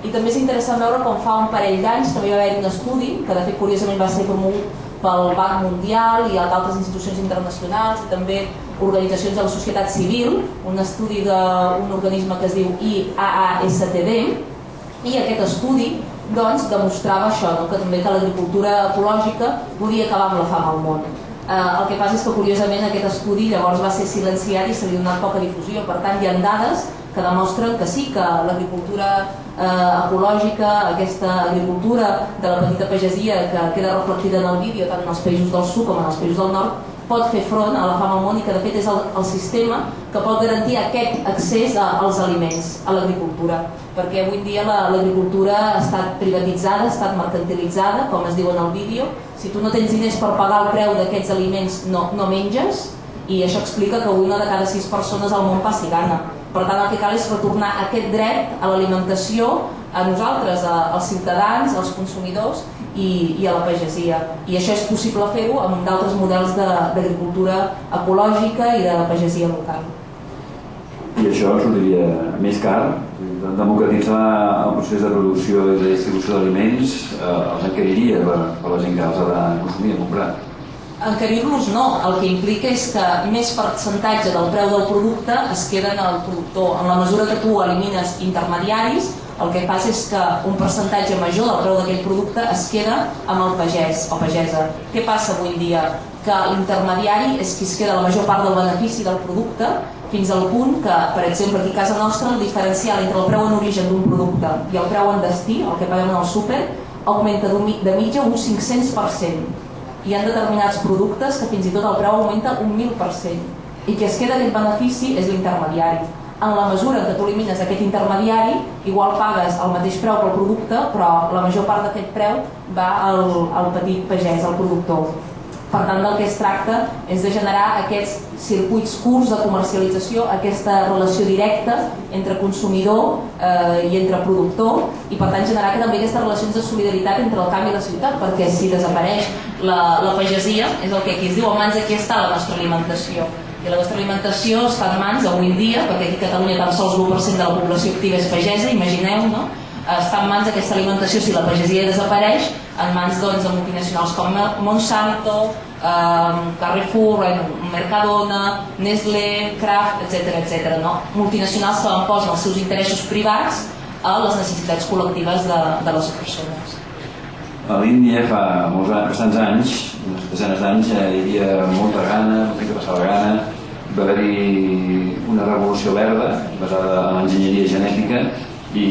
I també és interessant veure com fa un parell d'anys també va haver-hi un estudi, que de fet curiosament va ser promogut pel Banc Mundial i d'altres institucions internacionals i també organitzacions de la societat civil, un estudi d'un organisme que es diu IAASTD, i aquest estudi demostrava això, que també l'agricultura ecològica podia acabar amb la fam al món. El que passa és que curiosament aquest estudi llavors va ser silenciat i se li ha donat poca difusió. Per tant, hi ha dades que demostren que sí, que l'agricultura ecològica, aquesta agricultura de la petita pagesia que queda reflectida en el vídeo tant en els països del sud com en els països del nord, pot fer front a la fam al món i que de fet és el sistema que pot garantir aquest accés als aliments, a l'agricultura, perquè avui en dia l'agricultura ha estat privatitzada, ha estat mercantilitzada, com es diu en el vídeo. Si tu no tens diners per pagar el preu d'aquests aliments no menges, i això explica que avui una de cada 6 persones al món passi gana. Per tant, el que cal és retornar aquest dret a l'alimentació a nosaltres, als ciutadans, als consumidors i a la pagesia. I això és possible fer-ho amb d'altres models d'agricultura ecològica i de pagesia local. I això sortiria més car? Democratitzar el procés de producció i de distribució d'aliments els encariria per la gent que els ha de consumir i comprar? Encarir-los no, el que implica és que més percentatge del preu del producte es queda en el productor. En la mesura que tu elimines intermediaris, el que passa és que un percentatge major del preu d'aquell producte es queda amb el pagès o pagesa. Què passa avui en dia? Que l'intermediari és qui es queda la major part del benefici del producte, fins al punt que, per exemple, aquí a casa nostra, el diferencial entre el preu en origen d'un producte i el preu en destí, el que paguem al súper, augmenta de mitja un 500%. Hi ha determinats productes que fins i tot el preu augmenta un 1000%, i qui es queda aquest benefici és l'intermediari. En la mesura que tu elimines aquest intermediari, igual pagues el mateix preu pel producte, però la major part d'aquest preu va al petit pagès, al productor. Per tant, del que es tracta és de generar aquests circuits curts de comercialització, aquesta relació directa entre consumidor i entre productor, i per tant generar també aquestes relacions de solidaritat entre el camp i la ciutat, perquè si desapareix la pagesia, és el que aquí es diu, a mans de qui està la nostra alimentació. I la nostra alimentació està en mans, avui en dia, perquè aquí a Catalunya tan sols l'1% de la població activa és pagesa, imagineu, no? Està en mans d'aquesta alimentació, si la pagesia desapareix, en mans de multinacionals com Monsanto, Carrefour, Mercadona, Nestlé, Kraft, etc. Multinacionals que posen els seus interessos privats a les necessitats col·lectives de les persones. A l'Índia fa bastants anys, unes desenes d'anys, hi havia molta gana, molta gent que passava gana, va haver-hi una revolució verda basada en l'enginyeria genètica i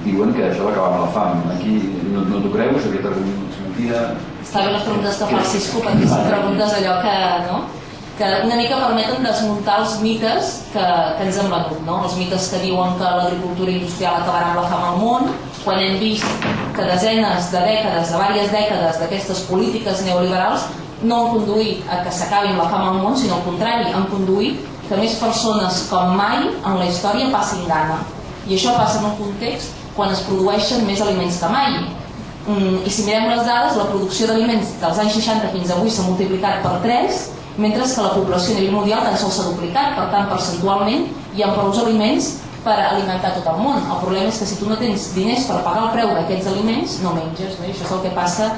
diuen que això va acabar amb la fam. Aquí no t'ho creus? Aquesta és mentida? Està bé les preguntes que fa el Cisco, perquè són preguntes allò que una mica permeten desmuntar els mites que ens han venut, no? Els mites que diuen que l'agricultura industrial acabarà amb la fam al món, quan hem vist que desenes de dècades, de diverses dècades d'aquestes polítiques neoliberals no han conduït a que s'acabi amb la fam al món, sinó al contrari, han conduït que més persones com mai en la història passin gana. I això passa en un context quan es produeixen més aliments que mai. I si mirem les dades, la producció d'aliments dels anys 60 fins avui s'ha multiplicat per 3, mentre que la població a nivell mundial tan sols s'ha duplicat. Per tant, percentualment hi ha prou aliments per alimentar tot el món. El problema és que si tu no tens diners per pagar el preu d'aquests aliments, no menges, no? I això és el que passa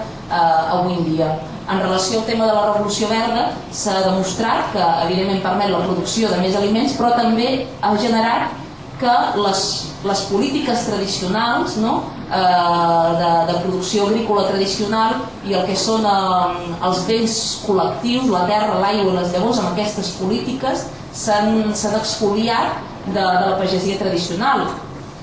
avui en dia. En relació al tema de la revolució verda, s'ha demostrat que evidentment permet la producció de més aliments, però també ha generat que les polítiques tradicionals, no? De producció agrícola tradicional i el que són els béns col·lectius, la terra, l'aigua i les llavors, amb aquestes polítiques s'han exfoliat de la pagesia tradicional.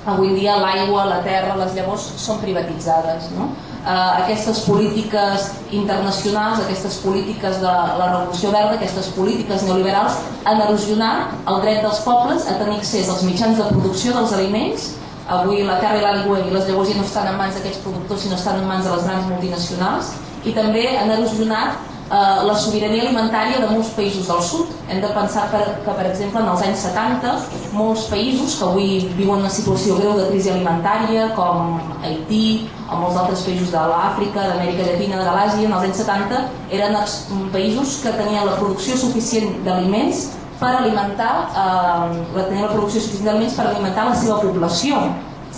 Avui en dia l'aigua, la terra, les llavors són privatitzades, no? Aquestes polítiques internacionals, aquestes polítiques de la revolució verda, aquestes polítiques neoliberals han erosionat el dret dels pobles a tenir accés als mitjans de producció dels aliments. Avui la terra i l'aigua i les llavors ja no estan en mans d'aquests productors, sinó estan en mans de les grans multinacionals, i també han erosionat la sobirania alimentària de molts països del sud. Hem de pensar que, per exemple, en els anys 70, molts països que avui viuen una situació greu de crisi alimentària, com Haití o molts altres països de l'Àfrica, d'Amèrica Llatina, de l'Àsia, en els anys 70 eren països que tenien la producció suficient d'aliments per alimentar la seva població.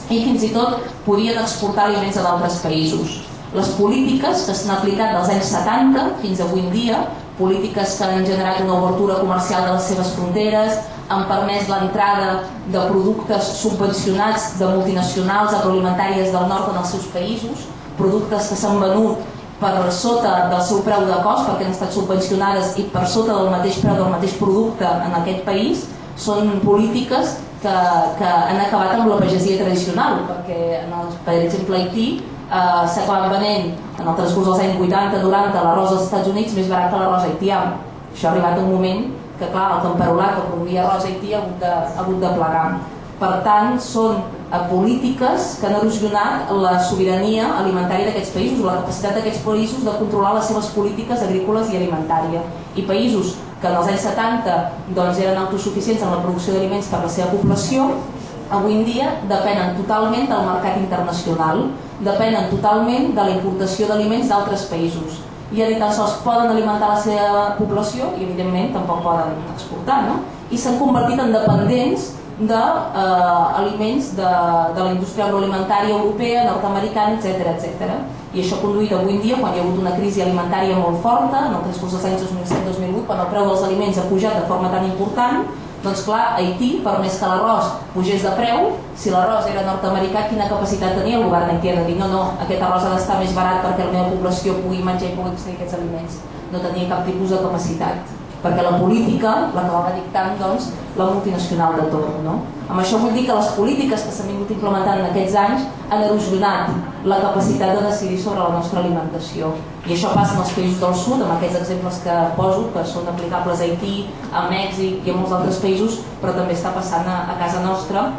i fins i tot podien exportar aliments a d'altres països. Les polítiques que s'han aplicat dels anys 70 fins avui en dia, polítiques que han generat una obertura comercial de les seves fronteres, han permès l'entrada de productes subvencionats de multinacionals agroalimentàries del nord en els seus països, productes que s'han venut per sota del seu preu de cost perquè han estat subvencionades i per sota del mateix preu del mateix producte en aquest país, són polítiques que han acabat amb la pagesia tradicional, perquè per exemple a Haití s'ha acabat venent en el transcurs dels anys 80-90 l'arròs als Estats Units més barat que l'arròs haitià. Això ha arribat un moment que clar, el camperolat que produïa arròs a Haití ha hagut de plegar. Per tant, són polítiques que han erosionat la sobirania alimentària d'aquests països, la capacitat d'aquests països de controlar les seves polítiques agrícoles i alimentàries. I països que en els anys 70 eren autosuficients en la producció d'aliments per a la seva població, avui en dia depenen totalment del mercat internacional, depenen totalment de la importació d'aliments d'altres països. I ni tan sols poden alimentar la seva població i evidentment tampoc poden exportar, no? I s'han convertit en dependents d'aliments de la indústria agroalimentària europea, nord-americana, etc. I això ha conduït avui en dia, quan hi ha hagut una crisi alimentària molt forta, en el transcurs dels anys 2007-2008, quan el preu dels aliments ha pujat de forma tan important, doncs clar, Haití, per més que l'arròs pugés de preu, si l'arròs era nord-americà, quina capacitat tenia el govern haitià de dir no, aquest arròs ha d'estar més barat perquè la meva població pugui menjar i pugui extrair aquests aliments? No tenia cap tipus de capacitat, perquè la política l'acabava dictant la multinacional de torn, no? Amb això vull dir que les polítiques que s'han vingut implementant en aquests anys han erosionat la capacitat de decidir sobre la nostra alimentació. I això passa en els països del sud, amb aquests exemples que poso, que són aplicables a Haití, a Mèxic i a molts altres països, però també està passant a casa nostra,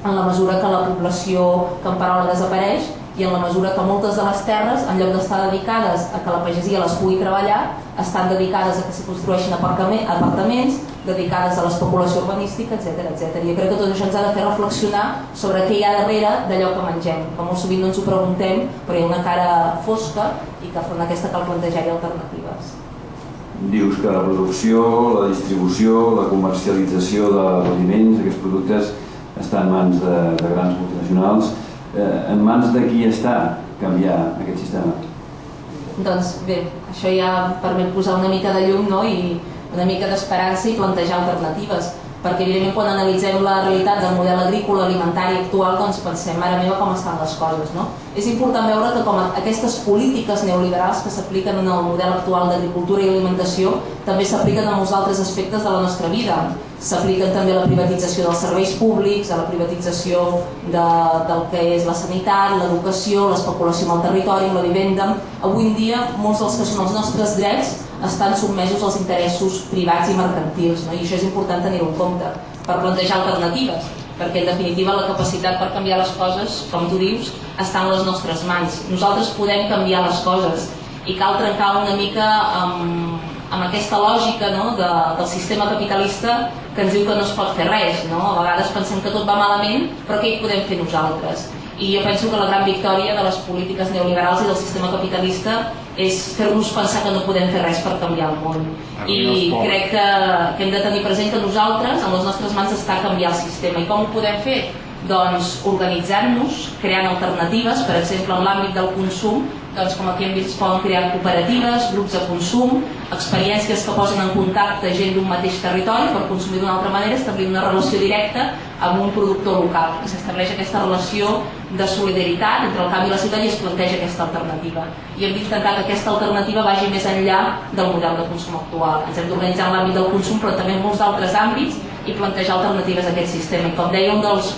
en la mesura que la població camperola desapareix i en la mesura que moltes de les terres, en lloc d'estar dedicades a que la pagesia les pugui treballar, estan dedicades a que s'hi construeixin apartaments, dedicades a l'especulació urbanística, etc. Jo crec que tot això ens ha de fer reflexionar sobre què hi ha darrere d'allò que mengem, que molt sovint no ens ho preguntem, però hi ha una cara fosca i que enfront d'aquesta cal plantejar-hi alternatives. Dius que la producció, la distribució, la comercialització d'aliments, d'aquests productes, està en mans de grans multinacionals. En mans de qui està canviar aquest sistema? Doncs bé, això ja permet posar una mica de llum i una mica d'esperança i plantejar alternatives, perquè evidentment quan analitzem la realitat del model agrícola alimentari actual pensem, mare meva, com estan les coses, no? És important veure que com aquestes polítiques neoliberals que s'apliquen en el model actual d'agricultura i alimentació també s'apliquen a molts altres aspectes de la nostra vida. S'apliquen també a la privatització dels serveis públics, a la privatització del que és la sanitat, l'educació, l'especulació amb el territori, amb la vivenda. Avui en dia molts dels que són els nostres drets estan sotmesos als interessos privats i mercantils, i això és important tenir-ho en compte per plantejar alternatives, perquè en definitiva la capacitat per canviar les coses, com tu dius, està en les nostres mans. Nosaltres podem canviar les coses i cal trencar una mica amb aquesta lògica del sistema capitalista que ens diu que no es pot fer res. A vegades pensem que tot va malament, però què hi podem fer nosaltres? I jo penso que la gran victòria de les polítiques neoliberals i del sistema capitalista és fer-nos pensar que no podem fer res per canviar el món. I crec que hem de tenir present que nosaltres, en les nostres mans, està canviar el sistema. I com ho podem fer? Doncs organitzant-nos, creant alternatives, per exemple en l'àmbit del consum, com aquí hem vist, es poden crear cooperatives, grups de consum, experiències que posen en contacte gent d'un mateix territori per consumir d'una altra manera, establir una relació directa amb un productor local. S'estableix aquesta relació de solidaritat entre el camp i la ciutat i es planteja aquesta alternativa. I hem d'intentar que aquesta alternativa vagi més enllà del model de consum actual. Ens hem d'organitzar en l'àmbit del consum, però també en molts altres àmbits i plantejar alternatives a aquest sistema. I com deia un dels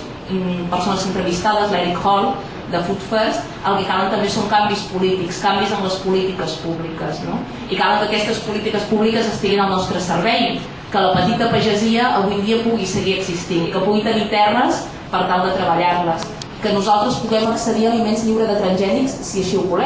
persones entrevistades, l'Eric Hall, de Food First, el que calen també són canvis polítics, canvis en les polítiques públiques, i calen que aquestes polítiques públiques estiguin al nostre servei, que la petita pagesia avui en dia pugui seguir existint, que pugui tenir terres per tal de treballar-les, que nosaltres puguem accedir a aliments lliures de transgènics si així ho volem.